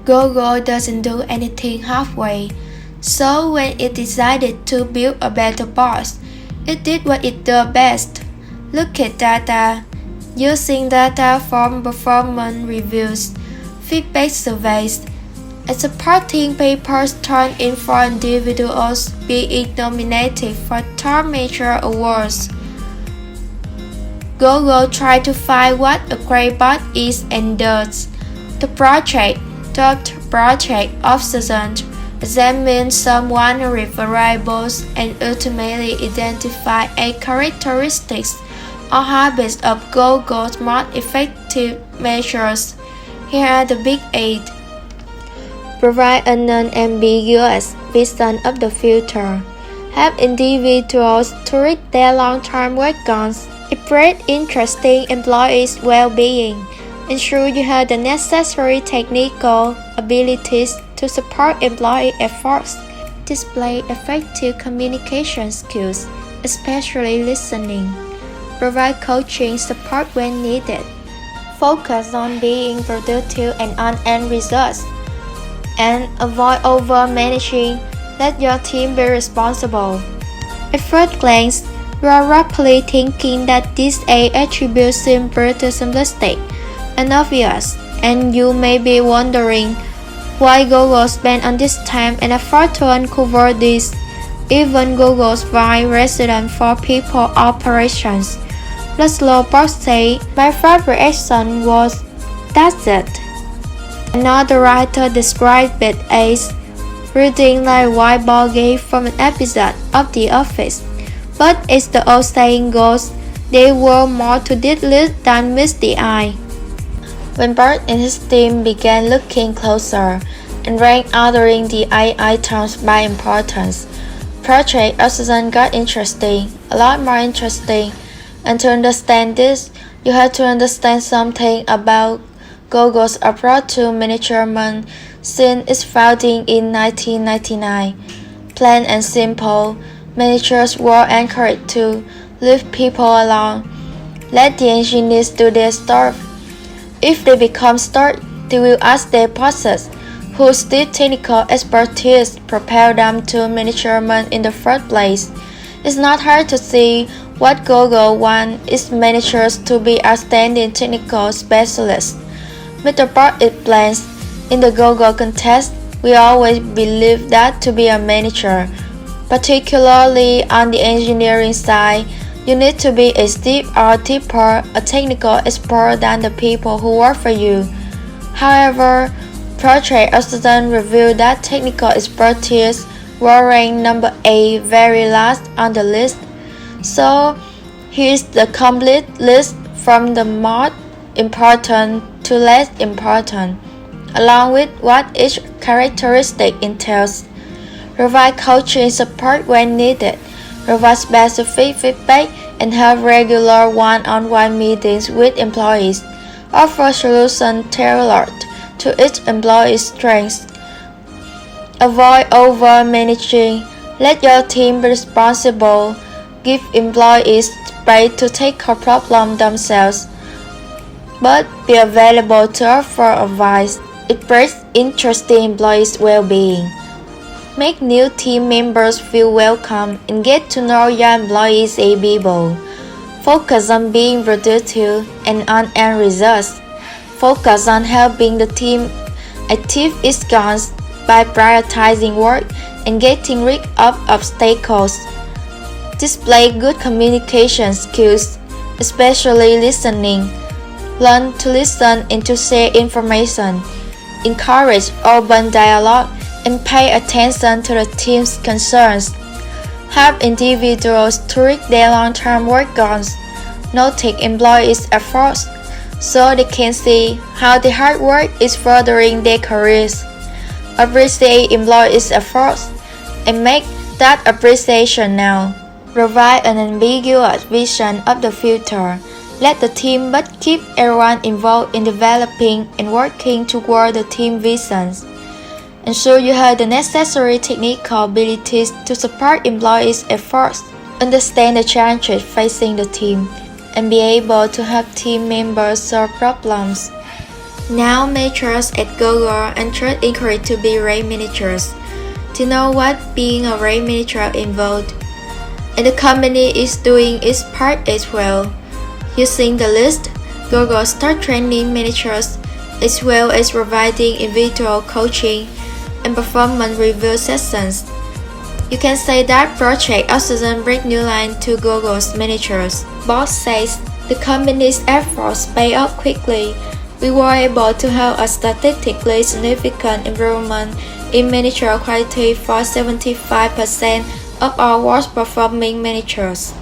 Google doesn't do anything halfway. So when it decided to build a better boss, it did what it does best. Look at data. Using data from performance reviews, feedback surveys, and supporting papers turned in for individuals being nominated for top major awards. Google tried to find what a great bot is and does. The project, dubbed Project Obsession, examines some 100 variables and ultimately identify 8 characteristics or habits of Google's most effective measures. Here are the big 8. Provide a non-ambiguous vision of the future. Help individuals to reach their long-term work goals. Improve interesting employees' well-being. Ensure you have the necessary technical abilities to support employee efforts. Display effective communication skills, especially listening. Provide coaching support when needed. Focus on being productive and on end results. And avoid over-managing. Let your team be responsible. At first glance, you are rapidly thinking that these 8 attributes seem pretty simplistic and obvious, and you may be wondering why Google spent on this time and effort to uncover this. Even Google's Vice President for People Operations, Laszlo Bock said, "My first reaction was, that's it." Another writer described it as reading like a white ball game from an episode of The Office. But as the old saying goes, there were more to this list than meets the eye. When Bock and his team began looking closer and ordering the 8 items by importance, Project Obsession got interesting, a lot more interesting. And to understand this, you have to understand something about Google's approach to management since its founding in 1999. Plain and simple, managers were encouraged to leave people alone, let the engineers do their stuff. If they become stuck, they will ask their bosses, whose deep technical expertise propelled them to management in the first place. It's not hard to see what Google wants its managers to be outstanding technical specialists. Mr. Bock explains, in the Google context, we always believe that to be a manager, particularly on the engineering side, you need to be a deep or deeper, a technical expert than the people who work for you. However, Project Obsession revealed that technical expertise were ranked number 8, very last on the list. So, here's the complete list from the most important to less important, along with what each characteristic entails. Provide coaching support when needed. Provide specific feedback and have regular one-on-one meetings with employees. Offer solutions tailored to each employee's strengths. Avoid over-managing. Let your team be responsible. Give employees space to tackle problems themselves, but be available to offer advice. It brings interesting employees' well-being. Make new team members feel welcome and get to know your employees as people. Focus on being productive and on end results. Focus on helping the team achieve its goals by prioritizing work and getting rid of obstacles. Display good communication skills, especially listening. Learn to listen and to share information. Encourage open dialogue and pay attention to the team's concerns. Help individuals to reach their long-term work goals. Notice employees' efforts so they can see how the hard work is furthering their careers. Appreciate employees' efforts and make that appreciation now. Provide an ambiguous vision of the future. Let the team but keep everyone involved in developing and working toward the team visions. Ensure you have the necessary technical abilities to support employees' efforts. Understand the challenges facing the team and be able to help team members solve problems. Now managers at Google and Trust encouraged to be rate managers. To know what being a rate manager involved, and the company is doing its part as well. Using the list, Google start training managers as well as providing individual coaching and performance review sessions. You can say that Project Oxygen break new line to Google's managers. Boss says the company's efforts pay off quickly. We were able to have a statistically significant improvement in manager quality for 75% of our worst performing managers.